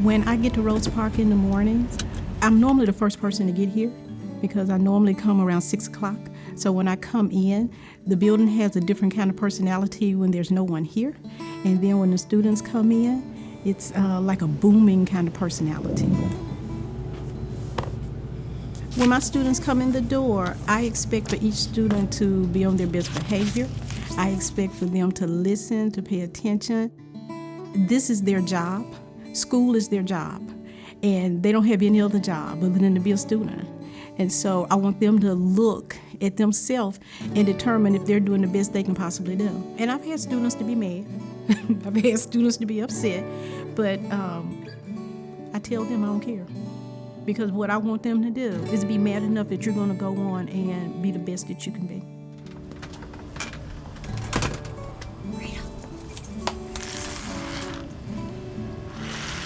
When I get to Rose Park in the mornings, I'm normally the first person to get here because I normally come around 6 o'clock. So when I come in, the building has a different kind of personality when there's no one here. And then when the students come in, it's like a booming kind of personality. When my students come in the door, I expect for each student to be on their best behavior. I expect for them to listen, to pay attention. This is their job. School is their job. And they don't have any other job other than to be a student. And so I want them to look at themselves and determine if they're doing the best they can possibly do. And I've had students to be mad. I've had students to be upset. But I tell them I don't care. Because what I want them to do is be mad enough that you're going to go on and be the best that you can be.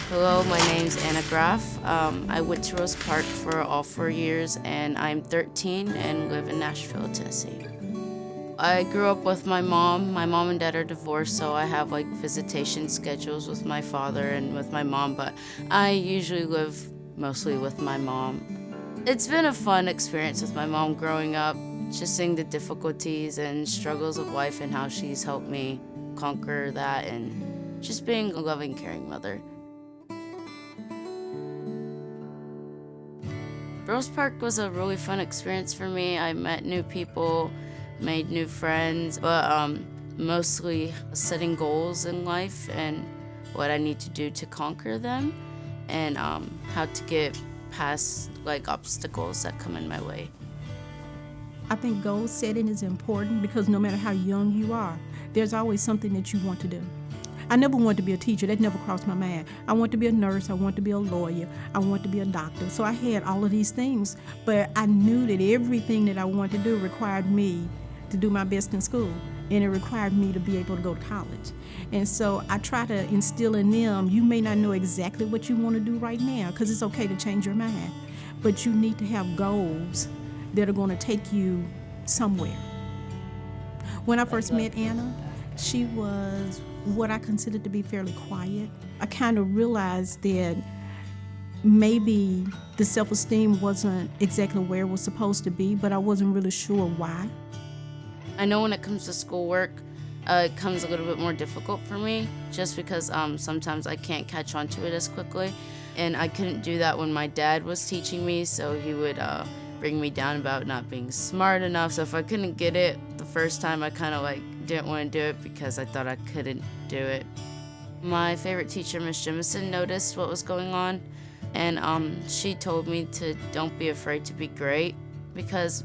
Hello, my name's Anna Graff. I went to Rose Park for all 4 years, and I'm 13 and live in Nashville, Tennessee. I grew up with my mom. My mom and dad are divorced, so I have visitation schedules with my father and with my mom, but I usually live mostly with my mom. It's been a fun experience with my mom growing up, just seeing the difficulties and struggles of life and how she's helped me conquer that and just being a loving, caring mother. Rose Park was a really fun experience for me. I met new people, made new friends, but mostly setting goals in life and what I need to do to conquer them and how to get past obstacles that come in my way. I think goal setting is important because no matter how young you are, there's always something that you want to do. I never wanted to be a teacher. That never crossed my mind. I want to be a nurse. I want to be a lawyer. I want to be a doctor. So I had all of these things, but I knew that everything that I wanted to do required me to do my best in school, and it required me to be able to go to college. And so I try to instill in them, you may not know exactly what you want to do right now, because it's okay to change your mind, but you need to have goals that are going to take you somewhere. When I first met Anna, she was what I considered to be fairly quiet. I kind of realized that maybe the self-esteem wasn't exactly where it was supposed to be, but I wasn't really sure why. I know when it comes to schoolwork, it comes a little bit more difficult for me just because sometimes I can't catch on to it as quickly. And I couldn't do that when my dad was teaching me, so he would bring me down about not being smart enough. So if I couldn't get it the first time, I kind of didn't want to do it because I thought I couldn't do it. My favorite teacher, Miss Jemison, noticed what was going on, and she told me to don't be afraid to be great because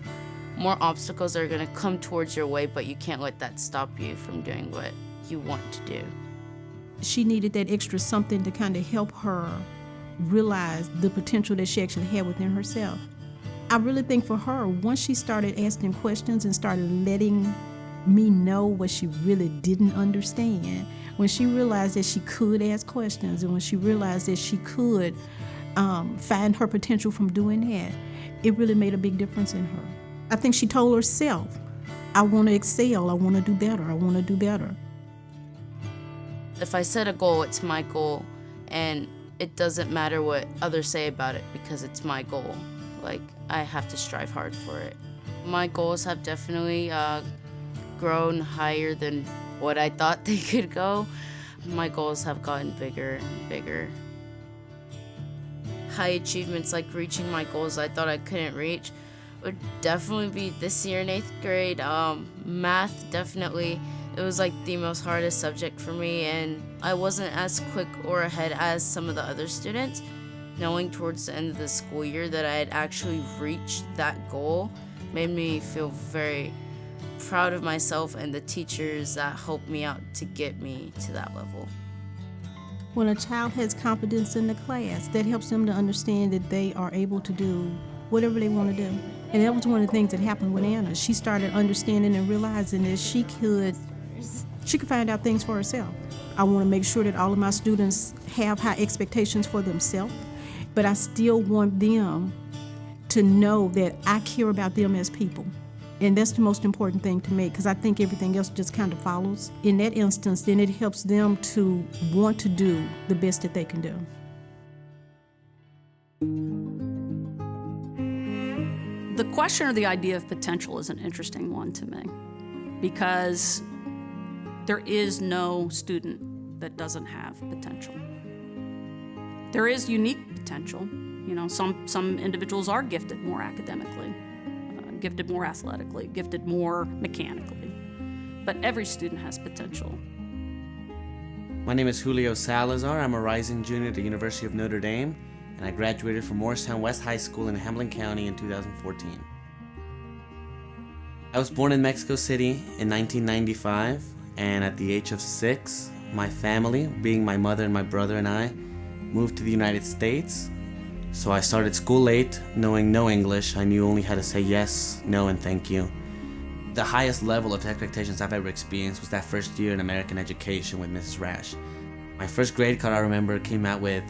more obstacles are going to come towards your way, but you can't let that stop you from doing what you want to do. She needed that extra something to kind of help her realize the potential that she actually had within herself. I really think for her, once she started asking questions and started letting me know what she really didn't understand, when she realized that she could ask questions and when she realized that she could find her potential from doing that, it really made a big difference in her. I think she told herself, I want to excel, I want to do better, I want to do better. If I set a goal, it's my goal, and it doesn't matter what others say about it because it's my goal. I have to strive hard for it. My goals have definitely grown higher than what I thought they could go. My goals have gotten bigger and bigger. High achievements like reaching my goals I thought I couldn't reach would definitely be this year in 8th grade. Math, definitely. It was the most hardest subject for me, and I wasn't as quick or ahead as some of the other students. Knowing towards the end of the school year that I had actually reached that goal made me feel very proud of myself and the teachers that helped me out to get me to that level. When a child has confidence in the class, that helps them to understand that they are able to do whatever they want to do. And that was one of the things that happened with Anna. She started understanding and realizing that she could find out things for herself. I want to make sure that all of my students have high expectations for themselves, but I still want them to know that I care about them as people. And that's the most important thing to me, because I think everything else just kind of follows. In that instance, then it helps them to want to do the best that they can do. The question or the idea of potential is an interesting one to me, because there is no student that doesn't have potential. There is unique potential. You know, some individuals are gifted more academically, gifted more athletically, gifted more mechanically, but every student has potential. My name is Julio Salazar. I'm a rising junior at the University of Notre Dame, and I graduated from Morristown West High School in Hamilton County in 2014. I was born in Mexico City in 1995, and at the age of 6, my family, being my mother and my brother and I, moved to the United States. So I started school late, knowing no English. I knew only how to say yes, no, and thank you. The highest level of expectations I've ever experienced was that first year in American education with Mrs. Rash. My first grade card, I remember, came out with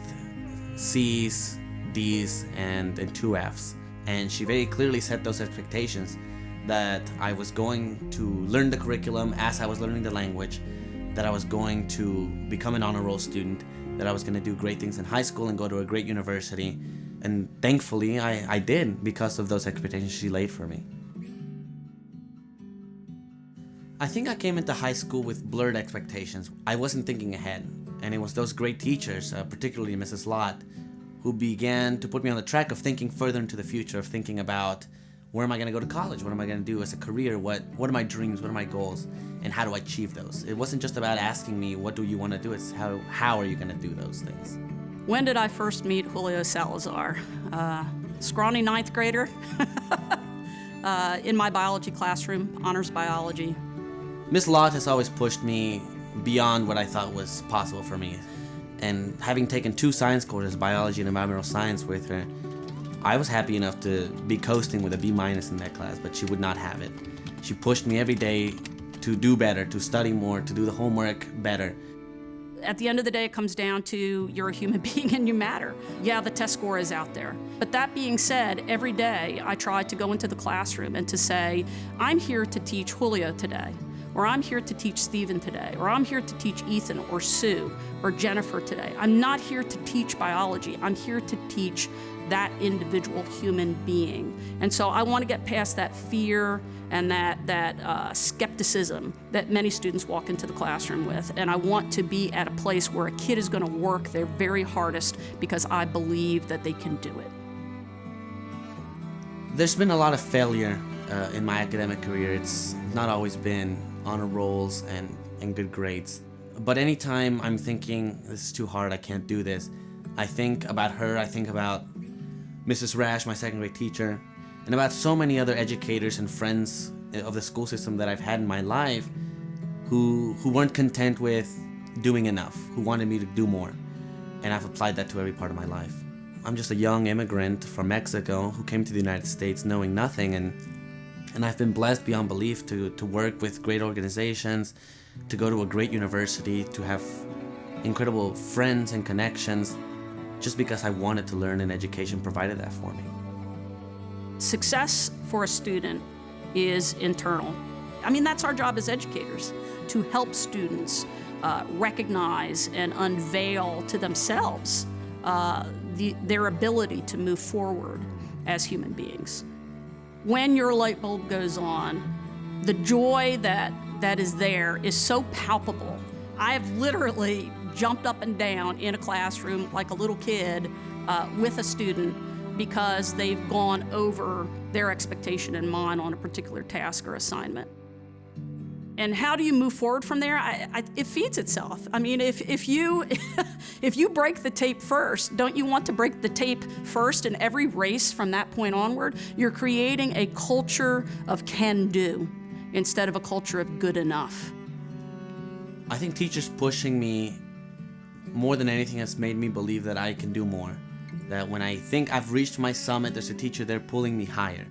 C's, D's, and 2 F's. And she very clearly set those expectations that I was going to learn the curriculum as I was learning the language, that I was going to become an honor roll student, that I was going to do great things in high school and go to a great university. And thankfully, I did, because of those expectations she laid for me. I think I came into high school with blurred expectations. I wasn't thinking ahead, and it was those great teachers, particularly Mrs. Lott, who began to put me on the track of thinking further into the future, of thinking about where am I going to go to college, what am I going to do as a career, what are my dreams, what are my goals, and how do I achieve those. It wasn't just about asking me, what do you want to do, it's how are you going to do those things. When did I first meet Julio Salazar? Scrawny 9th grader in my biology classroom, honors biology. Miss Lott has always pushed me beyond what I thought was possible for me. And having taken 2 science courses, biology and environmental science, with her, I was happy enough to be coasting with a B- in that class, but she would not have it. She pushed me every day to do better, to study more, to do the homework better. At the end of the day, it comes down to you're a human being and you matter. Yeah, the test score is out there. But that being said, every day I try to go into the classroom and to say, I'm here to teach Julio today, or I'm here to teach Stephen today, or I'm here to teach Ethan or Sue or Jennifer today. I'm not here to teach biology. I'm here to teach that individual human being. And so I want to get past that fear and that skepticism that many students walk into the classroom with. And I want to be at a place where a kid is going to work their very hardest because I believe that they can do it. There's been a lot of failure in my academic career. It's not always been honor rolls and good grades. But anytime I'm thinking, this is too hard, I can't do this, I think about her, I think about Mrs. Rash, my 2nd grade teacher, and about so many other educators and friends of the school system that I've had in my life who weren't content with doing enough, who wanted me to do more. And I've applied that to every part of my life. I'm just a young immigrant from Mexico who came to the United States knowing nothing, and I've been blessed beyond belief to work with great organizations, to go to a great university, to have incredible friends and connections, just because I wanted to learn, and education provided that for me. Success for a student is internal. I mean, that's our job as educators, to help students recognize and unveil to themselves their ability to move forward as human beings. When your light bulb goes on, the joy that is there is so palpable. I have literally jumped up and down in a classroom like a little kid with a student because they've gone over their expectation and mine on a particular task or assignment. And how do you move forward from there? It feeds itself. I mean, if you if you break the tape first, don't you want to break the tape first in every race from that point onward? You're creating a culture of can-do instead of a culture of good enough. I think teachers pushing me more than anything has made me believe that I can do more. That when I think I've reached my summit, there's a teacher there pulling me higher.